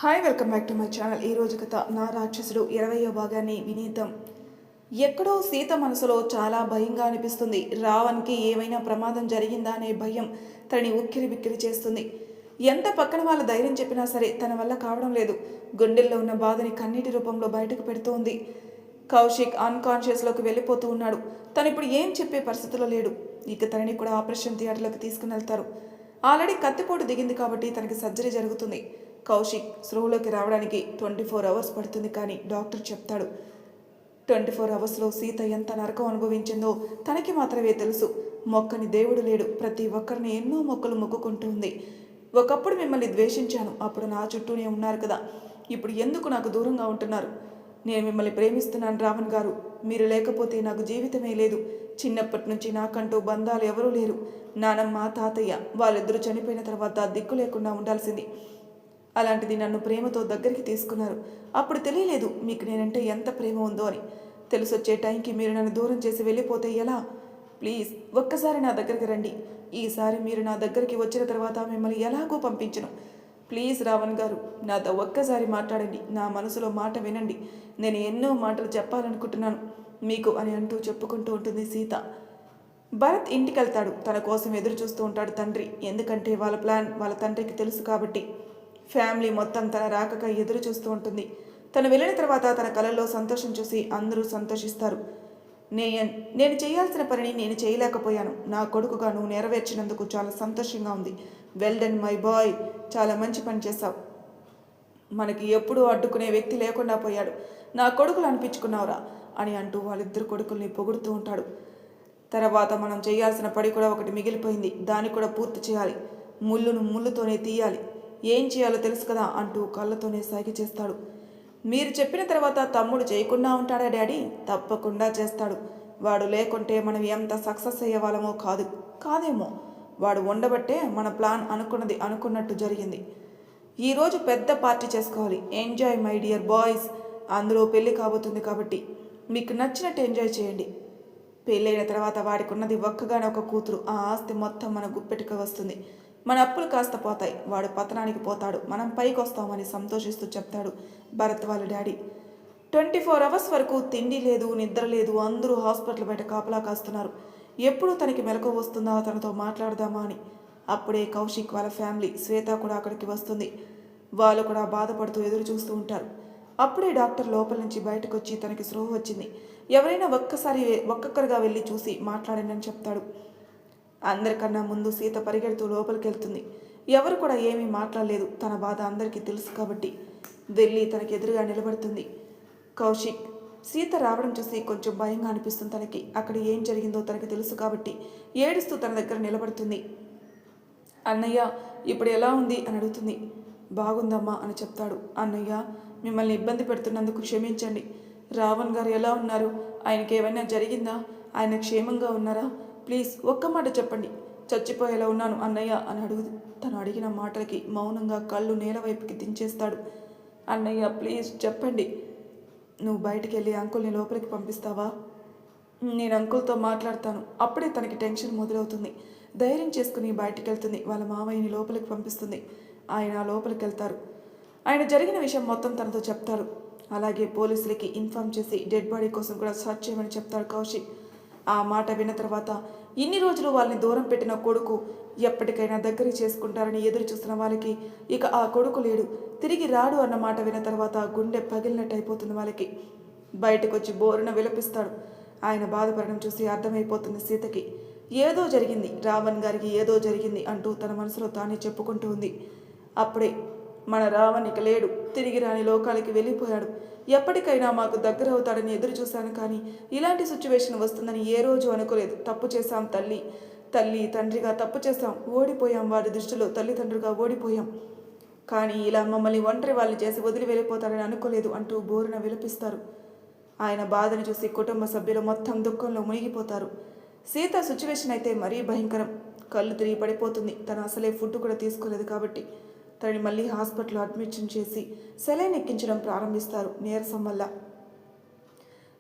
Hi welcome back to my channel. ఈరోజు కథ నా రాక్షసుడు 20వ భాగాన్ని వినేద్దాం. ఎక్కడో సీత మనసులో చాలా భయంగా అనిపిస్తుంది. రావణ్కి ఏమైనా ప్రమాదం జరిగిందా అనే భయం తనని ఉక్కిరి బిక్కిరి చేస్తుంది. ఎంత పక్కన వాళ్ళ ధైర్యం చెప్పినా సరే తన వల్ల కావడం లేదు. గుండెల్లో ఉన్న బాధని కన్నీటి రూపంలో బయటకు పెడుతోంది. కౌశిక్ అన్కాన్షియస్లోకి వెళ్ళిపోతూ ఉన్నాడు. తను ఇప్పుడు ఏం చెప్పే పరిస్థితిలో లేడు. ఇక తనని కూడా ఆపరేషన్ థియేటర్లోకి తీసుకుని వెళ్తారు. ఆల్రెడీ కత్తిపోటు దిగింది కాబట్టి తనకి సర్జరీ జరుగుతుంది. కౌశిక్ స్పృహలోకి రావడానికి 24 అవర్స్ పడుతుంది. కానీ డాక్టర్ చెప్తాడు 24 అవర్స్లో సీత ఎంత నరకం అనుభవించిందో తనకి మాత్రమే తెలుసు. మొక్కని దేవుడు లేడు. ప్రతి ఒక్కరిని ఎన్నో మొక్కలు మొక్కుకుంటూ ఉంది. ఒకప్పుడు మిమ్మల్ని ద్వేషించాను, అప్పుడు నా చుట్టూనే ఉన్నారు కదా, ఇప్పుడు ఎందుకు నాకు దూరంగా ఉంటున్నారు? నేను మిమ్మల్ని ప్రేమిస్తున్నాను రావణ్ గారు. మీరు లేకపోతే నాకు జీవితమే లేదు. చిన్నప్పటి నుంచి నాకంటూ బంధాలు ఎవరూ లేరు. నానమ్మ తాతయ్య వాళ్ళిద్దరూ చనిపోయిన తర్వాత దిక్కు లేకుండా ఉండాల్సింది. అలాంటిది నన్ను ప్రేమతో దగ్గరికి తీసుకున్నారు. అప్పుడు తెలియలేదు మీకు నేనంటే ఎంత ప్రేమ ఉందో అని. తెలిసొచ్చే టైంకి మీరు నన్ను దూరం చేసి వెళ్ళిపోతే ఎలా? ప్లీజ్ ఒక్కసారి నా దగ్గరికి రండి. ఈసారి మీరు నా దగ్గరికి వచ్చిన తర్వాత మిమ్మల్ని ఎలాగో పంపించను. ప్లీజ్ రావణ్ గారు, నాతో ఒక్కసారి మాట్లాడండి. నా మనసులో మాట వినండి. నేను ఎన్నో మాటలు చెప్పాలనుకుంటున్నాను మీకు అని అంటూ చెప్పుకుంటూ ఉంటుంది సీత. భరత్ ఇంటికి వెళ్తాడు. తన కోసం ఎదురు చూస్తూ ఉంటాడు తండ్రి. ఎందుకంటే వాళ్ళ ప్లాన్ వాళ్ళ తండ్రికి తెలుసు కాబట్టి. ఫ్యామిలీ మొత్తం తన రాకక ఎదురు చూస్తూ ఉంటుంది. తను వెళ్ళిన తర్వాత తన కళల్లో సంతోషం చూసి అందరూ సంతోషిస్తారు. నేను చేయాల్సిన పనిని నేను చేయలేకపోయాను. నా కొడుకుగా నువ్వు నెరవేర్చినందుకు చాలా సంతోషంగా ఉంది. వెల్ డన్ మై బాయ్, చాలా మంచి పని చేశావు. మనకి ఎప్పుడూ అడ్డుకునే వ్యక్తి లేకుండా పోయాడు. నా కొడుకులు అనిపించుకున్నావురా అని అంటూ వాళ్ళిద్దరు కొడుకుల్ని పొగుడుతూ ఉంటాడు. తర్వాత మనం చేయాల్సిన పని కూడా ఒకటి మిగిలిపోయింది. దాన్ని కూడా పూర్తి చేయాలి. ముళ్ళును ముళ్ళుతోనే తీయాలి. ఏం చేయాలో తెలుసు కదా అంటూ కళ్ళతోనే సైగ చేస్తాడు. మీరు చెప్పిన తర్వాత తమ్ముడు చేయకుండా ఉంటాడా డాడీ? తప్పకుండా చేస్తాడు. వాడు లేకుంటే మనం ఎంత సక్సెస్ అయ్యేవాళ్ళమో కాదేమో. వాడు ఉండబట్టే మన ప్లాన్ అనుకున్నది అనుకున్నట్టు జరిగింది. ఈరోజు పెద్ద పార్టీ చేసుకోవాలి. Enjoy my dear boys. అందులో పెళ్ళి కాబోతుంది కాబట్టి మీకు నచ్చినట్టు ఎంజాయ్ చేయండి. పెళ్ళైన తర్వాత వాడికి ఉన్నది ఒక్కగానే ఒక కూతురు. ఆ ఆస్తి మొత్తం మన గుప్పెట్టుకు వస్తుంది. మన అప్పులు కాస్త పోతాయి. వాడు పతనానికి పోతాడు, మనం పైకి వస్తామని సంతోషిస్తూ చెప్తాడు భరత్ వాళ్ళ డాడీ. 24 అవర్స్ వరకు తిండి లేదు, నిద్ర లేదు. అందరూ హాస్పిటల్ బయట కాపలా కాస్తున్నారు. ఎప్పుడు తనకి మెలకువ వస్తుందా, తనతో మాట్లాడదామా అని. అప్పుడే కౌశిక్ వాళ్ళ ఫ్యామిలీ శ్వేత కూడా అక్కడికి వస్తుంది. వాళ్ళు కూడా బాధపడుతూ ఎదురు చూస్తూ ఉంటారు. అప్పుడే డాక్టర్ లోపల నుంచి బయటకు వచ్చి తనకి స్పృహ వచ్చింది. ఎవరైనా ఒక్కొక్కరుగా వెళ్ళి చూసి మాట్లాడండి అని చెప్తాడు. అందరికన్నా ముందు సీత పరిగెడుతూ లోపలికి వెళ్తుంది. ఎవరు కూడా ఏమీ మాట్లాడలేదు. తన బాధ అందరికీ తెలుసు కాబట్టి వెళ్ళి తనకి ఎదురుగా నిలబడుతుంది. కౌశిక్ సీత రావడం చూసి కొంచెం భయంగా అనిపిస్తుంది తనకి. అక్కడ ఏం జరిగిందో తనకి తెలుసు కాబట్టి ఏడుస్తూ తన దగ్గర నిలబడుతుంది. అన్నయ్య ఇప్పుడు ఎలా ఉంది అని అడుగుతుంది. బాగుందమ్మా అని చెప్తాడు. అన్నయ్య మిమ్మల్ని ఇబ్బంది పెడుతున్నందుకు క్షమించండి. రావణ్ గారు ఎలా ఉన్నారు? ఆయనకి ఏమైనా జరిగిందా? ఆయన క్షేమంగా ఉన్నారా? ప్లీజ్ ఒక్క మాట చెప్పండి. చచ్చిపోయేలా ఉన్నాను అన్నయ్య అని తను అడిగిన మాటలకి మౌనంగా కళ్ళు నేల వైపుకి దించేస్తాడు. అన్నయ్య ప్లీజ్ చెప్పండి. నువ్వు బయటికి వెళ్ళి అంకుల్ని లోపలికి పంపిస్తావా? నేను అంకుల్తో మాట్లాడతాను. అప్పుడే తనకి టెన్షన్ మొదలవుతుంది. ధైర్యం చేసుకుని బయటికి వెళ్తుంది. వాళ్ళ మావయ్యని లోపలికి పంపిస్తుంది. ఆయన లోపలికి వెళ్తారు. ఆయన జరిగిన విషయం మొత్తం తనతో చెప్తాడు. అలాగే పోలీసులకి ఇన్ఫార్మ్ చేసి డెడ్ బాడీ కోసం కూడా సర్చ్ చేయమని చెప్తాడు కౌశిక్. ఆ మాట విన్న తర్వాత ఇన్ని రోజులు వాళ్ళని దూరం పెట్టిన కొడుకు ఎప్పటికైనా దగ్గరికి చేసుకుంటారని ఎదురు చూస్తున్న వాళ్ళకి ఇక ఆ కొడుకు లేడు, తిరిగి రాడు అన్న మాట విన్న తర్వాత గుండె పగిలినట్టు అయిపోతుంది వాళ్ళకి. బయటకు వచ్చి బోరున విలపిస్తాడు. ఆయన బాధపడడం చూసి అర్థమైపోతుంది సీతకి. ఏదో జరిగింది, రావణ్ గారికి ఏదో జరిగింది అంటూ తన మనసులో తానే చెప్పుకుంటూ ఉంది. అప్పుడే మన రావణ్ ఇక లేడు, తిరిగి రాని లోకాలకి వెళ్ళిపోయాడు. ఎప్పటికైనా మాకు దగ్గర అవుతాడని ఎదురు చూశాను, కానీ ఇలాంటి సిచ్యువేషన్ వస్తుందని ఏ రోజు అనుకోలేదు. తప్పు చేశాం తండ్రిగా తప్పు చేశాం, ఓడిపోయాం. వారి దృష్టిలో తల్లిదండ్రులుగా ఓడిపోయాం. కానీ ఇలా మమ్మల్ని ఒంటరి వాళ్ళని చేసి వదిలి వెళ్ళిపోతాడని అనుకోలేదు అంటూ బోరున విలపిస్తారు. ఆయన బాధను చూసి కుటుంబ సభ్యులు మొత్తం దుఃఖంలో మునిగిపోతారు. సీత సిచ్యువేషన్ అయితే మరీ భయంకరం. కళ్ళు తిరిగి పడిపోతుంది. తను అసలే ఫుడ్ కూడా తీసుకోలేదు కాబట్టి తనని మళ్ళీ హాస్పిటల్లో అడ్మిషన్ చేసి సెలైన్ ఎక్కించడం ప్రారంభిస్తారు. నీరసం వల్ల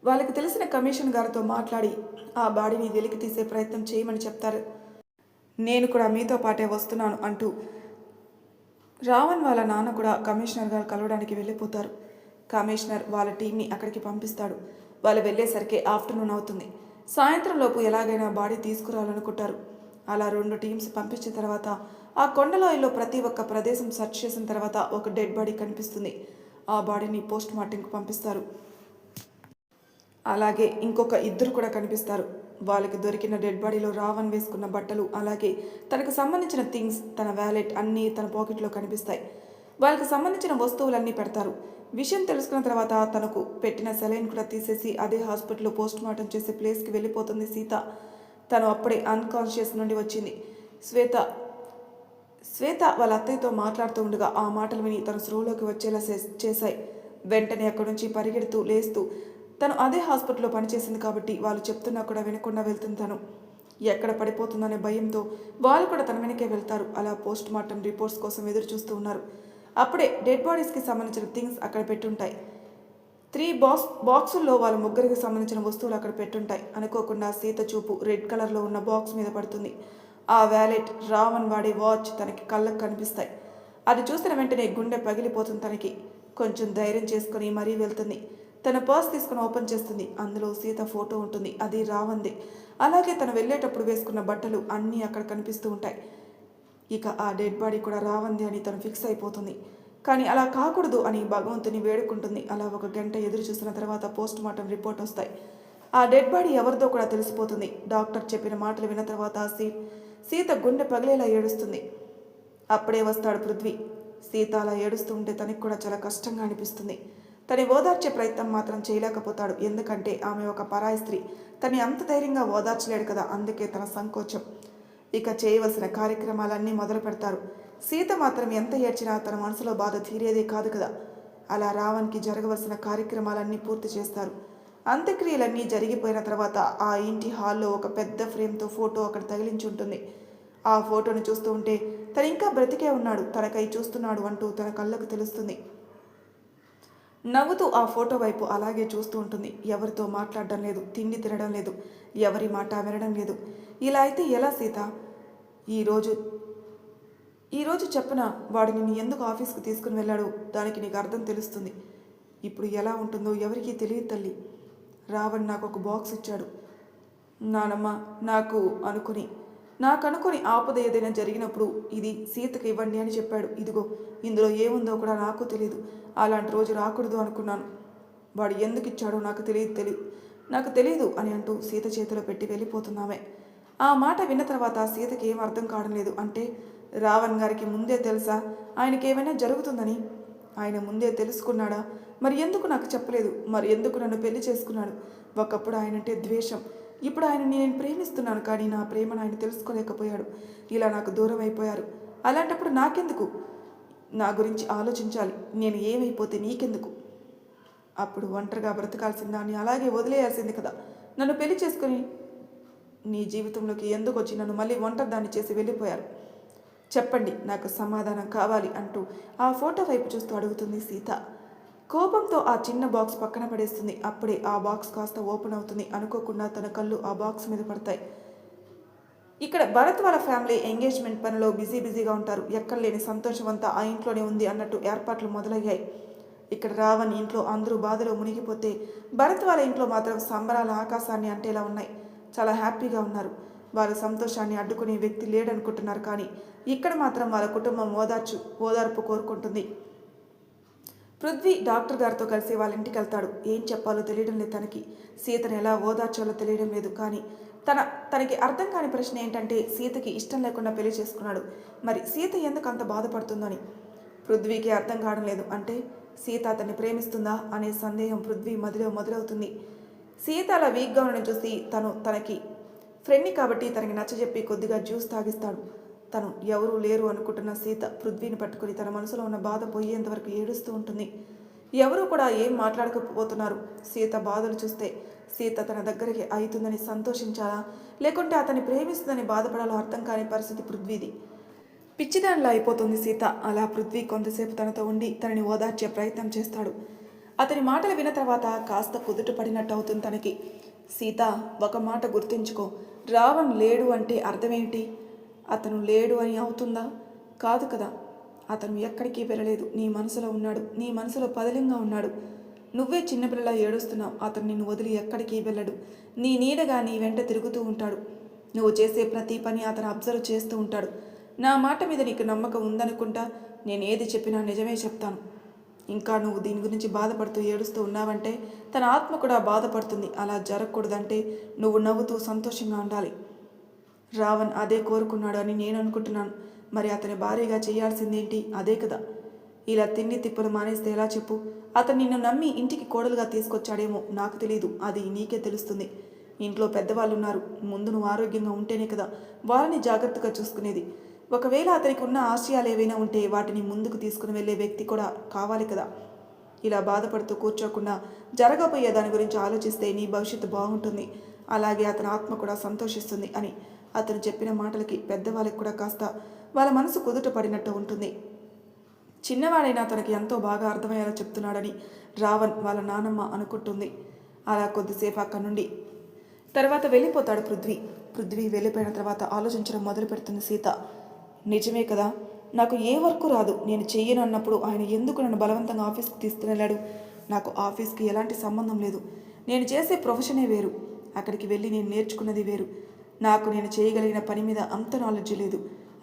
వాళ్ళకి తెలిసిన కమిషన్ గారితో మాట్లాడి ఆ బాడీని వెలికి తీసే ప్రయత్నం చేయమని చెప్తారు. నేను కూడా మీతో పాటే వస్తున్నాను అంటూ రావణ్ వాళ్ళ నాన్న కూడా కమిషనర్ గారు కలవడానికి వెళ్ళిపోతారు. కమిషనర్ వాళ్ళ టీంని అక్కడికి పంపిస్తాడు. వాళ్ళు వెళ్ళేసరికి ఆఫ్టర్నూన్ అవుతుంది. సాయంత్రం లోపు ఎలాగైనా బాడీ తీసుకురావాలనుకుంటారు. అలా 2 టీమ్స్ పంపించిన తర్వాత ఆ కొండలోయలో ప్రతి ఒక్క ప్రదేశం సెర్చ్ చేసిన తర్వాత ఒక డెడ్ బాడీ కనిపిస్తుంది. ఆ బాడీని పోస్ట్ మార్టంకి పంపిస్తారు. అలాగే ఇంకొక ఇద్దరు కూడా కనిపిస్తారు. వాళ్ళకి దొరికిన డెడ్ బాడీలో రావణ్ వేసుకున్న బట్టలు, అలాగే తనకు సంబంధించిన థింగ్స్, తన వ్యాలెట్ అన్నీ తన పాకెట్లో కనిపిస్తాయి. వాళ్ళకి సంబంధించిన వస్తువులన్నీ పెడతారు. విషయం తెలుసుకున్న తర్వాత తనకు పెట్టిన సెలైన్ కూడా తీసేసి అదే హాస్పిటల్లో పోస్ట్ మార్టం చేసే ప్లేస్కి వెళ్ళిపోతుంది సీత. తను అప్పుడే అన్కాన్షియస్ నుండి వచ్చింది. శ్వేత శ్వేత వాళ్ళ అత్తయ్యతో మాట్లాడుతూ ఉండగా ఆ మాటలు విని తను స్రోలోకి వచ్చేలా చేశాయి. వెంటనే అక్కడి నుంచి పరిగెడుతూ లేస్తూ తను అదే హాస్పిటల్లో పనిచేసింది కాబట్టి వాళ్ళు చెప్తున్నా కూడా వినకుండా వెళ్తుంది. తను ఎక్కడ పడిపోతుందనే భయంతో వాళ్ళు కూడా తన వెనకే వెళ్తారు. అలా పోస్ట్ మార్టం రిపోర్ట్స్ కోసం ఎదురు చూస్తూ ఉన్నారు. అప్పుడే డెడ్ బాడీస్కి సంబంధించిన థింగ్స్ అక్కడ పెట్టుంటాయి. 3 బాక్సుల్లో వాళ్ళ ముగ్గురికి సంబంధించిన వస్తువులు అక్కడ పెట్టుంటాయి. అనుకోకుండా సీత చూపు రెడ్ కలర్లో ఉన్న బాక్స్ మీద పడుతుంది. ఆ వ్యాలెట్, రావణ్ వాడే వాచ్ తనకి కళ్ళకు కనిపిస్తాయి. అది చూసిన వెంటనే గుండె పగిలిపోతుంది. తనకి కొంచెం ధైర్యం చేసుకుని మరీ వెళ్తుంది. తన పర్స్ తీసుకుని ఓపెన్ చేస్తుంది. అందులో సీత ఫోటో ఉంటుంది. అది రావణ్ది. అలాగే తను వెళ్ళేటప్పుడు వేసుకున్న బట్టలు అన్నీ అక్కడ కనిపిస్తూ ఉంటాయి. ఇక ఆ డెడ్ బాడీ కూడా రావణ్ది అని తను ఫిక్స్ అయిపోతుంది. కానీ అలా కాకూడదు అని భగవంతుని వేడుకుంటుంది. అలా 1 గంట ఎదురు చూసిన తర్వాత పోస్ట్ మార్టం రిపోర్ట్ వస్తాయి. ఆ డెడ్ బాడీ ఎవరిదో కూడా తెలిసిపోతుంది. డాక్టర్ చెప్పిన మాటలు విన్న తర్వాత సీత గుండె పగిలేలా ఏడుస్తుంది. అప్పుడే వస్తాడు పృథ్వీ. సీత అలా ఏడుస్తూ ఉంటే తనకి కూడా చాలా కష్టంగా అనిపిస్తుంది. తని ఓదార్చే ప్రయత్నం మాత్రం చేయలేకపోతాడు. ఎందుకంటే ఆమె ఒక పరాయి స్త్రీ. తని అంత ధైర్యంగా ఓదార్చలేడు కదా, అందుకే తన సంకోచం. ఇక చేయవలసిన కార్యక్రమాలన్నీ మొదలు పెడతారు. సీత మాత్రం ఎంత ఏడ్చినా తన మనసులో బాధ తీరేదే కాదు కదా. అలా రావణ్కి జరగవలసిన కార్యక్రమాలన్నీ పూర్తి చేస్తారు. అంత్యక్రియలన్నీ జరిగిపోయిన తర్వాత ఆ ఇంటి హాల్లో ఒక పెద్ద ఫ్రేమ్తో ఫోటో అక్కడ తగిలించి ఉంటుంది. ఆ ఫోటోని చూస్తూ ఉంటే తను ఇంకా బ్రతికే ఉన్నాడు, తనకై చూస్తున్నాడు అంటూ తన కళ్ళకు తెలుస్తుంది. నవ్వుతూ ఆ ఫోటో వైపు అలాగే చూస్తూ ఉంటుంది. ఎవరితో మాట్లాడడం లేదు, తిండి తినడం లేదు, ఎవరి మాట వినడం లేదు. ఇలా అయితే ఎలా సీత? ఈరోజు చెప్పన వాడు నిన్ను ఎందుకు ఆఫీస్కి తీసుకుని వెళ్ళాడో దానికి నీకు అర్థం తెలుస్తుంది. ఇప్పుడు ఎలా ఉంటుందో ఎవరికీ తెలియదు తల్లి. రావణ్ నాకు ఒక బాక్స్ ఇచ్చాడు. నానమ్మ నాకు అనుకుని ఆపద ఏదైనా జరిగినప్పుడు ఇది సీతకి ఇవ్వండి అని చెప్పాడు. ఇదిగో ఇందులో ఏముందో కూడా నాకు తెలియదు. అలాంటి రోజు రాకూడదు అనుకున్నాను. వాడు ఎందుకు ఇచ్చాడో నాకు తెలియదు అని అంటూ సీత చేతిలో పెట్టి వెళ్ళిపోతున్నామే. ఆ మాట విన్న తర్వాత సీతకి ఏం అర్థం కావడం లేదు. అంటే రావణ్ గారికి ముందే తెలుసా ఆయనకి ఏమైనా జరుగుతుందని? ఆయన ముందే తెలుసుకున్నాడా? మరి ఎందుకు నాకు చెప్పలేదు? మరి ఎందుకు నన్ను పెళ్లి చేసుకున్నాడు? ఒకప్పుడు ఆయనంటే ద్వేషం, ఇప్పుడు ఆయనని నేను ప్రేమిస్తున్నాను. కానీ నా ప్రేమను ఆయన తెలుసుకోలేకపోయాడు. ఇలా నాకు దూరం అయిపోయారు. అలాంటప్పుడు నాకెందుకు? నా గురించి ఆలోచించాలి. నేను ఏమైపోతే నీకెందుకు? అప్పుడు ఒంటరిగా బ్రతకాల్సిన దాన్ని అలాగే వదిలేయాల్సింది కదా. నన్ను పెళ్లి చేసుకుని నీ జీవితంలోకి ఎందుకు వచ్చి నన్ను మళ్ళీ ఒంటరి దాన్ని చేసి వెళ్ళిపోయారు? చెప్పండి, నాకు సమాధానం కావాలి అంటూ ఆ ఫోటో వైపు చూస్తూ అడుగుతుంది సీత. కోపంతో ఆ చిన్న బాక్స్ పక్కన పడేస్తుంది. అప్పుడే ఆ బాక్స్ కాస్త ఓపెన్ అవుతుంది. అనుకోకుండా తన కళ్ళు ఆ బాక్స్ మీద పడతాయి. ఇక్కడ భరత్ వాళ్ళ ఫ్యామిలీ ఎంగేజ్మెంట్ పనిలో బిజీగా ఉంటారు. ఎక్కడ లేని సంతోషం అంతా ఆ ఇంట్లోనే ఉంది అన్నట్టు ఏర్పాట్లు మొదలయ్యాయి. ఇక్కడ రావణ్ ఇంట్లో అందరూ బాధలో మునిగిపోతే భరత్ వాళ్ళ ఇంట్లో మాత్రం సంబరాల ఆకాశాన్ని అంటేలా ఉన్నాయి. చాలా హ్యాపీగా ఉన్నారు. వాళ్ళ సంతోషాన్ని అడ్డుకునే వ్యక్తి లేడనుకుంటున్నారు. కానీ ఇక్కడ మాత్రం వాళ్ళ కుటుంబం ఓదార్పు కోరుకుంటుంది. పృథ్వీ డాక్టర్ గారితో కలిసి వాళ్ళ ఇంటికి వెళ్తాడు. ఏం చెప్పాలో తెలియడం లేదు తనకి. సీతను ఎలా ఓదార్చాలో తెలియడం లేదు. కానీ తనకి అర్థం కాని ప్రశ్న ఏంటంటే సీతకి ఇష్టం లేకుండా పెళ్లి చేసుకున్నాడు. మరి సీత ఎందుకు అంత బాధపడుతుందని పృథ్వీకి అర్థం కావడం లేదు. అంటే సీత అతన్ని ప్రేమిస్తుందా అనే సందేహం పృథ్వీ మదిలో మొదలవుతుంది. సీత అలా వీక్గా ఉండడం చూసి తనకి ఫ్రెండ్ని కాబట్టి తనకి నచ్చజెప్పి కొద్దిగా జ్యూస్ తాగిస్తాడు. తను ఎవరూ లేరు అనుకుంటున్న సీత పృథ్వీని పట్టుకుని తన మనసులో ఉన్న బాధ పోయేంతవరకు ఏడుస్తూ ఉంటుంది. ఎవరూ కూడా ఏం మాట్లాడకపోతున్నారు. సీత బాధలు చూస్తే సీత తన దగ్గరికి అవుతుందని సంతోషించాలా, లేకుంటే అతన్ని ప్రేమిస్తుందని బాధపడాలో అర్థం కాని పరిస్థితి పృథ్వీది. పిచ్చిదానిలా అయిపోతుంది సీత. అలా పృథ్వీ కొంతసేపు తనతో ఉండి తనని ఓదార్చే ప్రయత్నం చేస్తాడు. అతని మాటలు విన్న తర్వాత కాస్త కుదుట పడినట్టు అవుతుంది తనకి. సీత, ఒక మాట గుర్తుంచుకో. రావణ్ లేడు అంటే అర్థమేమిటి? అతను లేడు అని అవుతుందా? కాదు కదా. అతను ఎక్కడికి వెళ్ళలేదు. నీ మనసులో ఉన్నాడు. నీ మనసులో పదిలంగా ఉన్నాడు. నువ్వే చిన్నపిల్లలా ఏడుస్తున్నావు. అతను నిన్ను వదిలి ఎక్కడికి వెళ్ళడు. నీ నీడగా నీ వెంట తిరుగుతూ ఉంటాడు. నువ్వు చేసే ప్రతి పని అతను అబ్జర్వ్ చేస్తూ ఉంటాడు. నా మాట మీద నీకు నమ్మకం ఉందనుకుంటా నేను ఏది చెప్పినా నిజమే చెప్తాను. ఇంకా నువ్వు దీని గురించి బాధపడుతూ ఏడుస్తూ ఉన్నావంటే తన ఆత్మ కూడా బాధపడుతుంది. అలా జరగకూడదంటే నువ్వు నవ్వుతూ సంతోషంగా ఉండాలి. రావణ్ అదే కోరుకున్నాడు అని నేను అనుకుంటున్నాను. మరి అతని భార్యగా చేయాల్సిందేంటి? అదే కదా. ఇలా తిండి తిప్పలు మానేస్తే ఎలా చెప్పు? అతను నిన్ను నమ్మి ఇంటికి కోడలుగా తీసుకొచ్చాడేమో నాకు తెలియదు. అది నీకే తెలుస్తుంది. ఇంట్లో పెద్దవాళ్ళు ఉన్నారు. ముందు నువ్వు ఆరోగ్యంగా ఉంటేనే కదా వాళ్ళని జాగ్రత్తగా చూసుకునేది. ఒకవేళ అతనికి ఉన్న ఆశయాలు ఏవైనా ఉంటే వాటిని ముందుకు తీసుకుని వెళ్ళే వ్యక్తి కూడా కావాలి కదా. ఇలా బాధపడుతూ కూర్చోకుండా జరగబోయే దాని గురించి ఆలోచిస్తే నీ భవిష్యత్తు బాగుంటుంది. అలాగే అతని ఆత్మ కూడా సంతోషిస్తుంది అని అతను చెప్పిన మాటలకి పెద్దవాళ్ళకి కూడా కాస్త వాళ్ళ మనసు కుదుట పడినట్టు ఉంటుంది. చిన్నవాడైనా తనకి ఎంతో బాగా అర్థమయ్యేలా చెప్తున్నాడని రావణ్ వాళ్ళ నానమ్మ అనుకుంటుంది. అలా కొద్దిసేపు అక్కడి నుండి తర్వాత వెళ్ళిపోతాడు పృథ్వీ. పృథ్వీ వెళ్ళిపోయిన తర్వాత ఆలోచించడం మొదలు పెడుతుంది సీత. నిజమే కదా, నాకు ఏ వర్క్ రాదు. నేను చెయ్యను అన్నప్పుడు ఆయన ఎందుకు నన్ను బలవంతంగా ఆఫీస్కి తీసుకుని వెళ్ళాడు? నాకు ఆఫీస్కి ఎలాంటి సంబంధం లేదు. నేను చేసే ప్రొఫెషనే వేరు. అక్కడికి వెళ్ళి నేను నేర్చుకున్నది వేరు. నాకు నేను చేయగలిగిన పని మీద అంత నాలెడ్జ్ లేదు.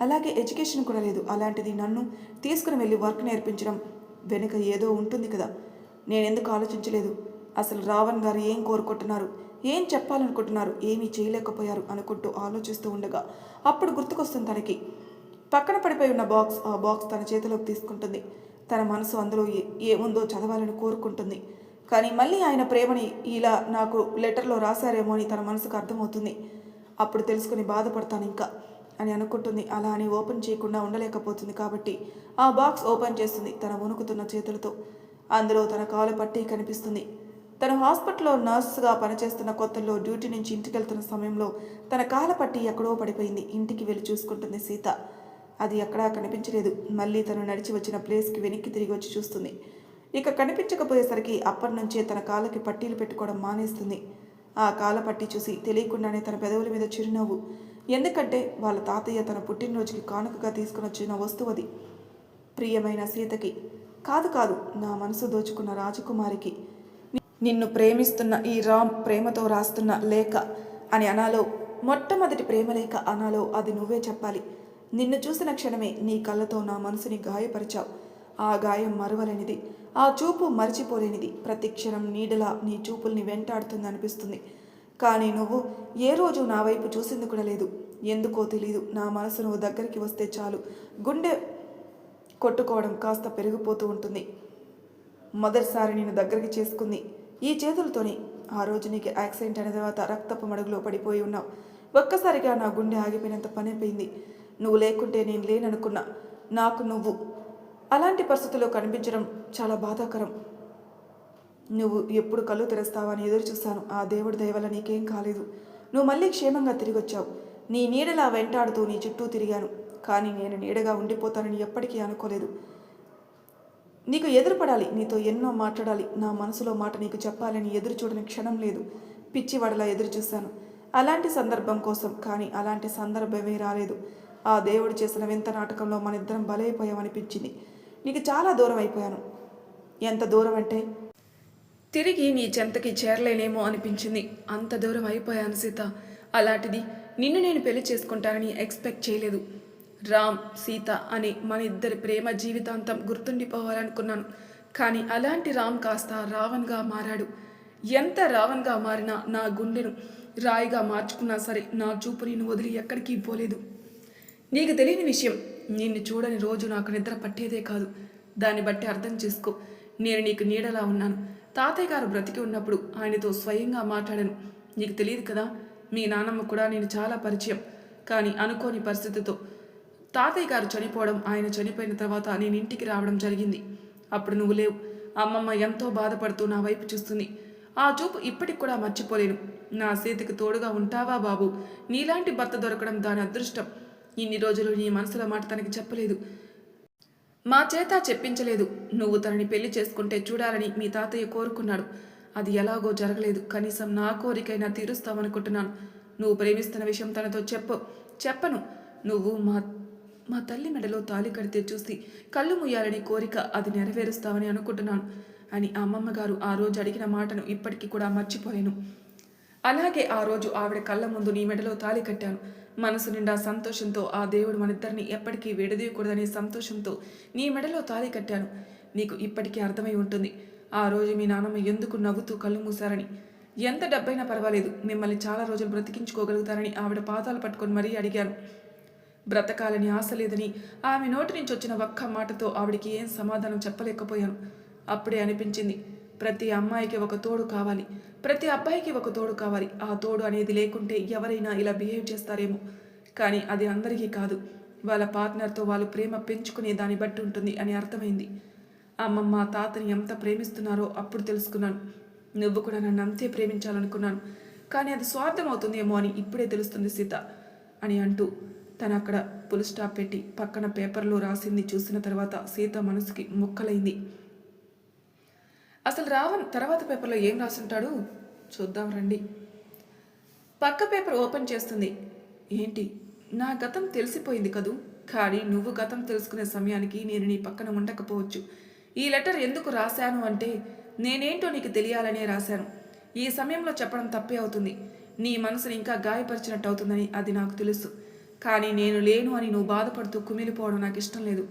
అలాగే ఎడ్యుకేషన్ కూడా లేదు. అలాంటిది నన్ను తీసుకుని వెళ్ళి వర్క్ నేర్పించడం వెనుక ఏదో ఉంటుంది కదా. నేనెందుకు ఆలోచించలేదు? అసలు రావణ్ గారు ఏం కోరుకుంటున్నారు, ఏం చెప్పాలనుకుంటున్నారు, ఏమీ చేయలేకపోయారు అనుకుంటూ ఆలోచిస్తూ ఉండగా అప్పుడు గుర్తుకొస్తుంది తనకి. పక్కన పడిపోయి ఉన్న ఆ బాక్స్ తన చేతిలోకి తీసుకుంటుంది. తన మనసు అందులో ఏముందో చదవాలని కోరుకుంటుంది. కానీ మళ్ళీ ఆయన ప్రేమని ఇలా నాకు లెటర్లో రాశారేమో అని తన మనసుకు అర్థమవుతుంది. అప్పుడు తెలుసుకుని బాధపడతాను ఇంకా అని అనుకుంటుంది. అలా అని ఓపెన్ చేయకుండా ఉండలేకపోతుంది కాబట్టి ఆ బాక్స్ ఓపెన్ చేస్తుంది తన వణుకుతున్న చేతులతో. అందులో తన కాలు పట్టి కనిపిస్తుంది. తన హాస్పిటల్లో నర్సుగా పనిచేస్తున్న కొత్తల్లో డ్యూటీ నుంచి ఇంటికి వెళ్తున్న సమయంలో తన కాల పట్టి ఎక్కడో పడిపోయింది. ఇంటికి వెళ్ళి చూసుకుంటుంది సీత. అది ఎక్కడా కనిపించలేదు. మళ్ళీ తను నడిచి వచ్చిన ప్లేస్కి వెనక్కి తిరిగి వచ్చి చూస్తుంది. ఇక కనిపించకపోయేసరికి అప్పటి నుంచే తన కాళ్ళకి పట్టీలు పెట్టుకోవడం మానేస్తుంది. ఆ కాళ్ళ పట్టి చూసి తెలియకుండానే తన పెదవుల మీద చిరునవ్వు. ఎందుకంటే వాళ్ళ తాతయ్య తన పుట్టినరోజుకి కానుకగా తీసుకుని వచ్చిన వస్తువు అది. ప్రియమైన సీతకి కాదు, నా మనసు దోచుకున్న రాజకుమారికి, నిన్ను ప్రేమిస్తున్న ఈ రామ్ ప్రేమతో రాస్తున్న లేఖ అని అనాలో, మొట్టమొదటి ప్రేమలేఖ అనాలో అది నువ్వే చెప్పాలి. నిన్ను చూసిన క్షణమే నీ కళ్ళతో నా మనసుని గాయపరిచావు. ఆ గాయం మరువలేనిది, ఆ చూపు మరిచిపోలేనిది. ప్రతి క్షణం నీడలా నీ చూపుల్ని వెంటాడుతుంది అనిపిస్తుంది. కానీ నువ్వు ఏ రోజు నా వైపు చూసింది కూడా లేదు. ఎందుకో తెలీదు, నా మనసు నువ్వు దగ్గరికి వస్తే చాలు గుండె కొట్టుకోవడం కాస్త పెరిగిపోతూ ఉంటుంది. మొదటిసారి నేను దగ్గరికి చేసుకుంది ఈ చేతులతోనే. ఆ రోజు నీకు యాక్సిడెంట్ అయిన తర్వాత రక్తపు మడుగులో పడిపోయి ఉన్నావు. ఒక్కసారిగా నా గుండె ఆగిపోయినంత పని అయిపోయింది. నువ్వు లేకుంటే నేను లేననుకున్నా. నాకు నువ్వు అలాంటి పరిస్థితుల్లో కనిపించడం చాలా బాధాకరం. నువ్వు ఎప్పుడు కళ్ళు తెరుస్తావా అని ఎదురు చూస్తాను. ఆ దేవుడి దయ వల్ల నీకేం కాలేదు. నువ్వు మళ్ళీ క్షేమంగా తిరిగి వచ్చావు. నీ నీడలా వెంటాడుతూ నీ చుట్టూ తిరిగాను. కానీ నేను నీడగా ఉండిపోతానని ఎప్పటికీ అనుకోలేదు. నీకు ఎదురుపడాలి, నీతో ఎన్నో మాట్లాడాలి, నా మనసులో మాట నీకు చెప్పాలని ఎదురు చూడని క్షణం లేదు. పిచ్చివాడలా ఎదురు చూశాను అలాంటి సందర్భం కోసం. కానీ అలాంటి సందర్భమే రాలేదు. ఆ దేవుడు చేసిన వింత నాటకంలో మన ఇద్దరం బలైపోయామనిపించింది. నీకు చాలా దూరం అయిపోయాను. ఎంత దూరం అంటే తిరిగి నీ చెంతకి చేరలేనేమో అనిపించింది. అంత దూరం అయిపోయాను సీత. అలాంటిది నిన్ను నేను పెళ్లి చేసుకుంటానని ఎక్స్పెక్ట్ చేయలేదు. రామ్ సీత అని మన ఇద్దరి ప్రేమ జీవితాంతం గుర్తుండిపోవాలనుకున్నాను. కానీ అలాంటి రామ్ కాస్త రావణ్గా మారాడు. ఎంత రావణ్గా మారినా నా గుండెను రాయిగా మార్చుకున్నా సరే నా చూపు నిన్ను వదిలి ఎక్కడికి పోలేదు. నీకు తెలియని విషయం, నిన్ను చూడని రోజు నాకు నిద్ర పట్టేదే కాదు. దాన్ని బట్టి అర్థం చేసుకో, నేను నీకు నీడలా ఉన్నాను. తాతయ్య గారు బ్రతికి ఉన్నప్పుడు ఆయనతో స్వయంగా మాట్లాడాను. నీకు తెలియదు కదా, మీ నాన్నమ్మ కూడా నేను చాలా పరిచయం. కానీ అనుకోని పరిస్థితితో తాతయ్య గారు చనిపోవడం, ఆయన చనిపోయిన తర్వాత నేను ఇంటికి రావడం జరిగింది. అప్పుడు నువ్వు లేవు. అమ్మమ్మ ఎంతో బాధపడుతూ నా వైపు చూస్తుంది. ఆ చూపు ఇప్పటికి కూడా మర్చిపోలేను. నా సీతకి తోడుగా ఉంటావా బాబు? నీలాంటి భర్త దొరకడం దాని అదృష్టం. ఇన్ని రోజులు నీ మనసులో మాట తనకి చెప్పలేదు, మా చేత చెప్పించలేదు. నువ్వు తనని పెళ్లి చేసుకుంటే చూడాలని మీ తాతయ్య కోరుకున్నాడు. అది ఎలాగో జరగలేదు. కనీసం నా కోరికైనా తీరుస్తావనుకుంటున్నాను. నువ్వు ప్రేమిస్తున్న విషయం తనతో చెప్పను. నువ్వు మా తల్లి మెడలో తాళి కడితే చూసి కళ్ళు ముయ్యాలని కోరిక, అది నెరవేరుస్తావని అనుకుంటున్నాను అని అమ్మమ్మ గారు ఆ రోజు అడిగిన మాటను ఇప్పటికీ కూడా మర్చిపోలేను. అలాగే ఆ రోజు ఆవిడ కళ్ళ ముందు నీ మెడలో తాళి కట్టాను. మనసు నిండా సంతోషంతో ఆ దేవుడు మనిద్దరిని ఎప్పటికీ విడదీయకూడదనే సంతోషంతో నీ మెడలో తాళి కట్టాను. నీకు ఇప్పటికీ అర్థమై ఉంటుంది ఆ రోజు మీ నాన్నమ్మ ఎందుకు నవ్వుతూ కళ్ళు మూశారని. ఎంత డబ్బైనా పర్వాలేదు, మిమ్మల్ని చాలా రోజులు బ్రతికించుకోగలుగుతారని ఆవిడ పాదాలు పట్టుకొని మరీ అడిగాను. బ్రతకాలని ఆశ లేదని ఆమె నోటి నుంచి వచ్చిన ఒక్క మాటతో ఆవిడికి ఏం సమాధానం చెప్పలేకపోయాను. అప్పుడే అనిపించింది, ప్రతి అమ్మాయికి ఒక తోడు కావాలి, ప్రతి అబ్బాయికి ఒక తోడు కావాలి. ఆ తోడు అనేది లేకుంటే ఎవరైనా ఇలా బిహేవ్ చేస్తారేమో, కానీ అది అందరికీ కాదు, వాళ్ళ పార్ట్నర్తో వాళ్ళు ప్రేమ పెంచుకునే దాన్ని బట్టి ఉంటుంది అని అర్థమైంది. అమ్మమ్మ తాతని ఎంత ప్రేమిస్తున్నారో అప్పుడు తెలుసుకున్నాను. నువ్వు కూడా నన్ను అంతే ప్రేమించాలనుకున్నాను, కానీ అది స్వార్థం అవుతుందేమో అని ఇప్పుడే తెలుస్తుంది సీత అని అంటూ తను అక్కడ ఫుల్ స్టాప్ పెట్టి పక్కన పేపర్లో రాసింది చూసిన తర్వాత సీత మనసుకి ముక్కలైంది. అసలు రావణ్ తర్వాత పేపర్లో ఏం రాసుంటాడు చూద్దాం రండి. పక్క పేపర్ ఓపెన్ చేస్తుంది. ఏంటి, నా గతం తెలిసిపోయింది కదూ, కానీ నువ్వు గతం తెలుసుకునే సమయానికి నేను నీ పక్కన ఉండకపోవచ్చు. ఈ లెటర్ ఎందుకు రాశాను అంటే నేనేంటో నీకు తెలియాలనే రాశాను. ఈ సమయంలో చెప్పడం తప్పే అవుతుంది, నీ మనసుని ఇంకా గాయపరిచినట్టు అవుతుందని అది నాకు తెలుసు. కానీ నేను లేను అని నువ్వు బాధపడుతూ కుమిలిపోవడం నాకు ఇష్టం లేదు.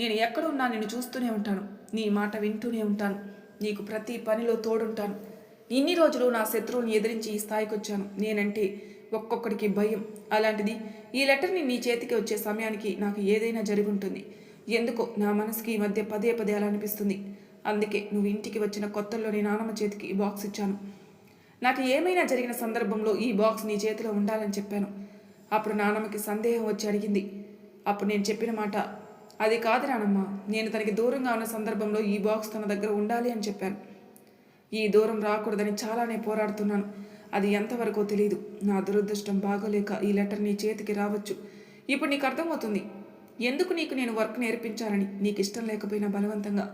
నేను ఎక్కడున్నా నిన్ను చూస్తూనే ఉంటాను, నీ మాట వింటూనే ఉంటాను, నీకు ప్రతి పనిలో తోడుంటాను. ఇన్ని రోజులు నా శత్రువుని ఎదిరించి ఈ స్థాయికి వచ్చాను. నేనంటే ఒక్కొక్కడికి భయం. అలాంటిది ఈ లెటర్ని నీ చేతికి వచ్చే సమయానికి నాకు ఏదైనా జరుగుంటుంది. ఎందుకో నా మనసుకి ఈ మధ్య పదే పదే అలా అనిపిస్తుంది. అందుకే నువ్వు ఇంటికి వచ్చిన కొత్తల్లో నీ నాన్నమ్మ చేతికి ఈ బాక్స్ ఇచ్చాను. నాకు ఏమైనా జరిగిన సందర్భంలో ఈ బాక్స్ నీ చేతిలో ఉండాలని చెప్పాను. అప్పుడు నాన్నమ్మకి సందేహం వచ్చి అడిగింది. అప్పుడు నేను చెప్పిన మాట, అది కాదు నానమ్మ, నేను తనకి దూరంగా ఉన్న సందర్భంలో ఈ బాక్స్ తన దగ్గర ఉండాలి అని చెప్పాను. ఈ దూరం రాకూడదని చాలానే పోరాడుతున్నాను. అది ఎంతవరకో తెలియదు. నా దురదృష్టం బాగోలేక ఈ లెటర్ నీ చేతికి రావచ్చు. ఇప్పుడు నీకు అర్థమవుతుంది ఎందుకు నీకు నేను వర్క్ నేర్పించాలని. నీకు ఇష్టం లేకపోయినా బలవంతంగా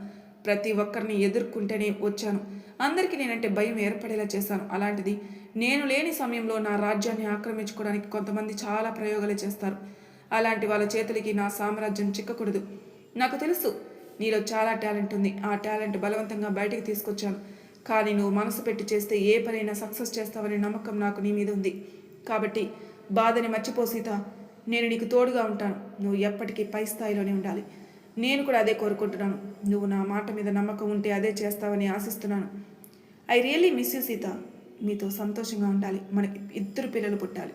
ప్రతి ఒక్కరిని ఎదుర్కొంటేనే వచ్చాను. అందరికీ నేనంటే భయం ఏర్పడేలా చేశాను. అలాంటిది నేను లేని సమయంలో నా రాజ్యాన్ని ఆక్రమించుకోవడానికి కొంతమంది చాలా ప్రయోగాలు చేస్తారు. అలాంటి వాళ్ళ చేతులకి నా సామ్రాజ్యం చిక్కకూడదు. నాకు తెలుసు నీలో చాలా టాలెంట్ ఉంది. ఆ టాలెంట్ బలవంతంగా బయటికి తీసుకొచ్చాను. కానీ నువ్వు మనసు పెట్టి చేస్తే ఏ పనైనా సక్సెస్ చేస్తావనే నమ్మకం నాకు నీ మీద ఉంది. కాబట్టి బాధని మర్చిపో సీత. నేను నీకు తోడుగా ఉంటాను. నువ్వు ఎప్పటికీ పై స్థాయిలోనే ఉండాలి. నేను కూడా అదే కోరుకుంటున్నాను. నువ్వు నా మాట మీద నమ్మకం ఉంటే అదే చేస్తావని ఆశిస్తున్నాను. I really miss you Sita. మీతో సంతోషంగా ఉండాలి. మనకి 2 పిల్లలు పుట్టాలి.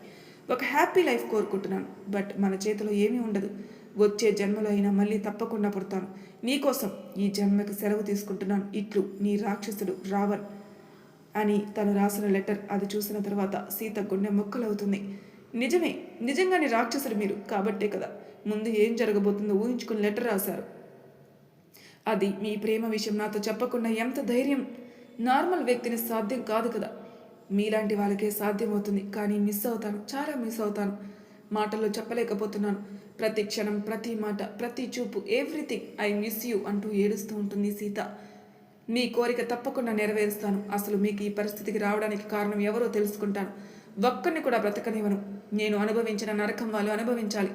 ఒక హ్యాపీ లైఫ్ కోరుకుంటున్నాను. బట్ మన చేతిలో ఏమీ ఉండదు. వచ్చే జన్మలో అయినా మళ్ళీ తప్పకుండా పుడతాను. నీకోసం ఈ జన్మకి సెలవు తీసుకుంటున్నాను. ఇట్లు నీ రాక్షసుడు రావణ్ అని తను రాసిన లెటర్. అది చూసిన తర్వాత సీత గుండె ముక్కలవుతుంది. నిజమే, నిజంగానే రాక్షసుడు మీరు కాబట్టే కదా ముందు ఏం జరగబోతుందో ఊహించుకుని లెటర్ రాశారు. అది మీ ప్రేమ విషయం నాతో చెప్పకుండా ఎంత ధైర్యం. నార్మల్ వ్యక్తిని సాధ్యం కాదు కదా. మీలాంటి వాళ్ళకే సాధ్యమవుతుంది. కానీ మిస్ అవుతాను, చాలా మిస్ అవుతాను. మాటల్లో చెప్పలేకపోతున్నాను. ప్రతి క్షణం, ప్రతి మాట, ప్రతి చూపు, ఎవ్రీథింగ్ ఐ మిస్ యూ అంటూ ఏడుస్తూ ఉంటుంది సీత. మీ కోరిక తప్పకుండా నెరవేరుస్తాను. అసలు మీకు ఈ పరిస్థితికి రావడానికి కారణం ఎవరో తెలుసుకుంటాను. ఒక్కరిని కూడా బ్రతకనివ్వను. నేను అనుభవించిన నరకం వాళ్ళు అనుభవించాలి.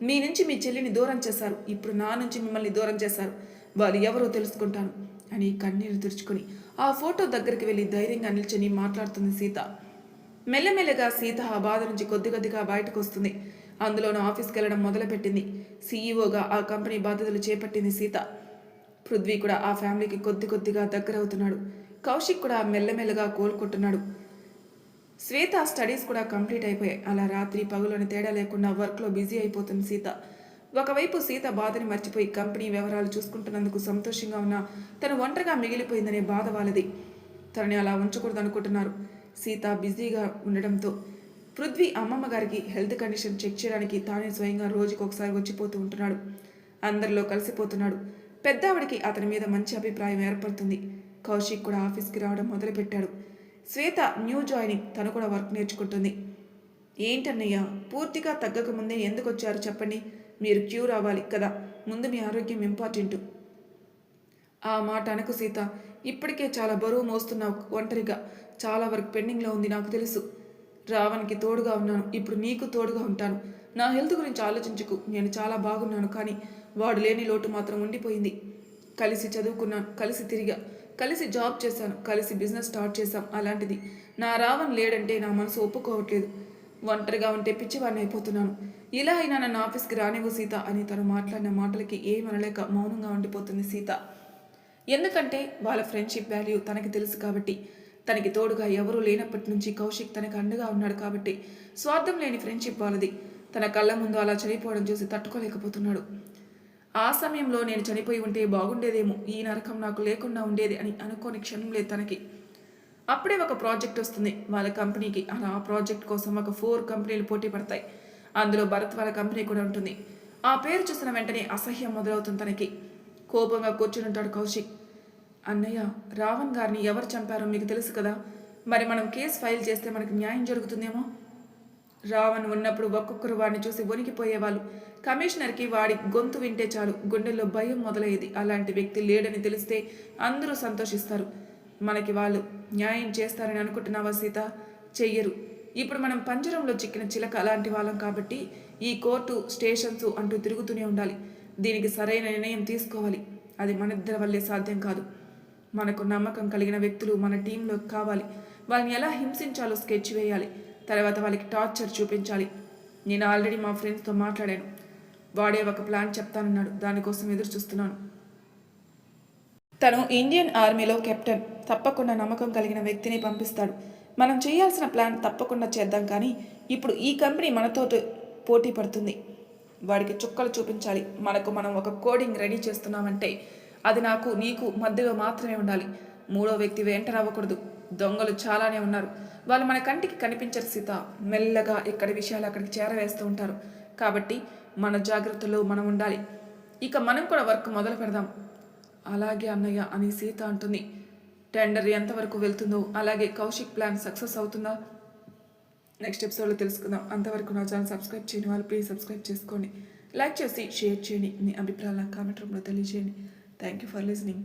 మీ నుంచి మీ చెల్లిని దూరం చేశారు, ఇప్పుడు నా నుంచి మిమ్మల్ని దూరం చేశారు. వాళ్ళు ఎవరో తెలుసుకుంటాను అని కన్నీరు తుడుచుకొని ఆ ఫోటో దగ్గరికి వెళ్ళి ధైర్యంగా నిల్చొని మాట్లాడుతుంది సీత. మెల్లమెల్లగా సీత ఆ బాధ నుంచి కొద్దిగా బయటకు వస్తుంది. అందులోనూ ఆఫీస్కి వెళ్ళడం మొదలుపెట్టింది. సీఈఓగా ఆ కంపెనీ బాధ్యతలు చేపట్టింది సీత. పృథ్వీ కూడా ఆ ఫ్యామిలీకి కొద్దిగా దగ్గరవుతున్నాడు. కౌశిక్ కూడా మెల్లమెల్లగా కోలుకుంటున్నాడు. శ్వేత స్టడీస్ కూడా కంప్లీట్ అయిపోయాయి. అలా రాత్రి పగులని తేడా లేకుండా వర్క్లో బిజీ అయిపోతుంది సీత. ఒకవైపు సీత బాధని మర్చిపోయి కంపెనీ వ్యవహారాలు చూసుకుంటున్నందుకు సంతోషంగా ఉన్న తను ఒంటరిగా మిగిలిపోయిందనే బాధ వాళ్ళది. తనని అలా ఉంచకూడదు అనుకుంటున్నారు. సీత బిజీగా ఉండడంతో పృథ్వీ అమ్మమ్మ గారికి హెల్త్ కండిషన్ చెక్ చేయడానికి తానే స్వయంగా రోజుకి ఒకసారి వచ్చిపోతూ ఉంటున్నాడు. అందరిలో కలిసిపోతున్నాడు. పెద్దావిడికి అతని మీద మంచి అభిప్రాయం ఏర్పడుతుంది. కౌశిక్ కూడా ఆఫీస్కి రావడం మొదలుపెట్టాడు. శ్వేత న్యూ జాయినింగ్, తను కూడా వర్క్ నేర్చుకుంటుంది. ఏంటన్నయ్య, పూర్తిగా తగ్గకముందే ఎందుకు వచ్చారు చెప్పండి. మీరు క్యూర్ అవ్వాలి కదా, ముందు మీ ఆరోగ్యం ఇంపార్టెంట్. ఆ మాట అనకు సీత. ఇప్పటికే చాలా బరువు మోస్తున్నావు ఒంటరిగా. చాలా వర్క్ పెండింగ్లో ఉంది నాకు తెలుసు. రావణ్కి తోడుగా ఉన్నాను, ఇప్పుడు నీకు తోడుగా ఉంటాను. నా హెల్త్ గురించి ఆలోచించుకు, నేను చాలా బాగున్నాను, కానీ వాడు లేని లోటు మాత్రం ఉండిపోయింది. కలిసి చదువుకున్నాను, కలిసి తిరిగా, కలిసి జాబ్ చేశాను, కలిసి బిజినెస్ స్టార్ట్ చేశాం. అలాంటిది నా రావణ్ లేడంటే నా మనసు ఒప్పుకోవట్లేదు. ఒంటరిగా ఉంటే పిచ్చివాడిని అయిపోతున్నాను. ఇలా అయినా నన్ను ఆఫీస్కి రానివ్వు సీత అని తను మాట్లాడిన మాటలకి ఏమనలేక మౌనంగా ఉండిపోతుంది సీత. ఎందుకంటే వాళ్ళ ఫ్రెండ్షిప్ వాల్యూ తనకి తెలుసు కాబట్టి. తనకి తోడుగా ఎవరూ లేనప్పటి నుంచి కౌశిక్ తనకు అండగా ఉన్నాడు కాబట్టి. స్వార్థం లేని ఫ్రెండ్షిప్ వాళ్ళది. తన కళ్ళ ముందు అలా చనిపోవడం చూసి తట్టుకోలేకపోతున్నాడు. ఆ సమయంలో నేను చనిపోయి ఉంటే బాగుండేదేమో, ఈ నరకం నాకు లేకుండా ఉండేది అని అనుకోని క్షణం లేదు తనకి. అప్పుడే ఒక ప్రాజెక్ట్ వస్తుంది వాళ్ళ కంపెనీకి. అలా ఆ ప్రాజెక్ట్ కోసం ఒక 4 కంపెనీలు పోటీ పడతాయి. అందులో భరత్ వాళ్ళ కంపెనీ కూడా ఉంటుంది. ఆ పేరు చూసిన వెంటనే అసహ్యం మొదలవుతుంది తనకి. కోపంగా కూర్చుంటాడు కౌశిక్. అన్నయ్య, రావణ్ గారిని ఎవరు చంపారో మీకు తెలుసు కదా, మరి మనం కేసు ఫైల్ చేస్తే మనకి న్యాయం జరుగుతుందేమో. రావణ్ ఉన్నప్పుడు ఒక్కొక్కరు వాడిని చూసి వణికిపోయేవాళ్ళు. కమిషనర్కి వాడి గొంతు వింటే చాలు గుండెల్లో భయం మొదలయ్యేది. అలాంటి వ్యక్తి లేడని తెలిస్తే అందరూ సంతోషిస్తారు. మనకి వాళ్ళు న్యాయం చేస్తారని అనుకుంటున్నావా సీత? చెయ్యరు. ఇప్పుడు మనం పంజరంలో చిక్కిన చిలక అలాంటి వాళ్ళం కాబట్టి ఈ కోర్టు స్టేషన్స్ అంటూ తిరుగుతూనే ఉండాలి. దీనికి సరైన నిర్ణయం తీసుకోవాలి. అది మనిద్దరి వల్లే సాధ్యం కాదు. మనకు నమ్మకం కలిగిన వ్యక్తులు మన టీంలో కావాలి. వాళ్ళని ఎలా హింసించాలో స్కెచ్ వేయాలి. తర్వాత వాళ్ళకి టార్చర్ చూపించాలి. నేను ఆల్రెడీ మా ఫ్రెండ్స్తో మాట్లాడాను. వాడే ఒక ప్లాన్ చెప్తానన్నాడు. దానికోసం ఎదురు చూస్తున్నాను. తను ఇండియన్ ఆర్మీలో కెప్టెన్. తప్పకుండా నమ్మకం కలిగిన వ్యక్తిని పంపిస్తాడు. మనం చేయాల్సిన ప్లాన్ తప్పకుండా చేద్దాం. కానీ ఇప్పుడు ఈ కంపెనీ మనతో పోటీ పడుతుంది. వాడికి చుక్కలు చూపించాలి. మనం ఒక కోడింగ్ రెడీ చేస్తున్నామంటే అది నాకు నీకు మధ్యలో మాత్రమే ఉండాలి. మూడో వ్యక్తి వెంట రావకూడదు. దొంగలు చాలానే ఉన్నారు. వాళ్ళు మన కంటికి కనిపించరు సీత. మెల్లగా ఇక్కడి విషయాలు అక్కడికి చేరవేస్తూ ఉంటారు. కాబట్టి మన జాగ్రత్తలో మనం ఉండాలి. ఇక మనం కూడా వర్క్ మొదలు పెడదాం. అలాగే అన్నయ్య అని సీత అంటుంది. టెండర్ ఎంతవరకు వెళ్తుందో, అలాగే కౌశిక్ ప్లాన్ సక్సెస్ అవుతుందా, నెక్స్ట్ ఎపిసోడ్లో తెలుసుకుందాం. అంతవరకు నా ఛానల్ సబ్స్క్రైబ్ చేయని వాళ్ళు ప్లీజ్ సబ్స్క్రైబ్ చేసుకోండి. లైక్ చేసి షేర్ చేయండి. మీ అభిప్రాయాలను కామెంట్ రూపంలో తెలియజేయండి. Thank you for listening.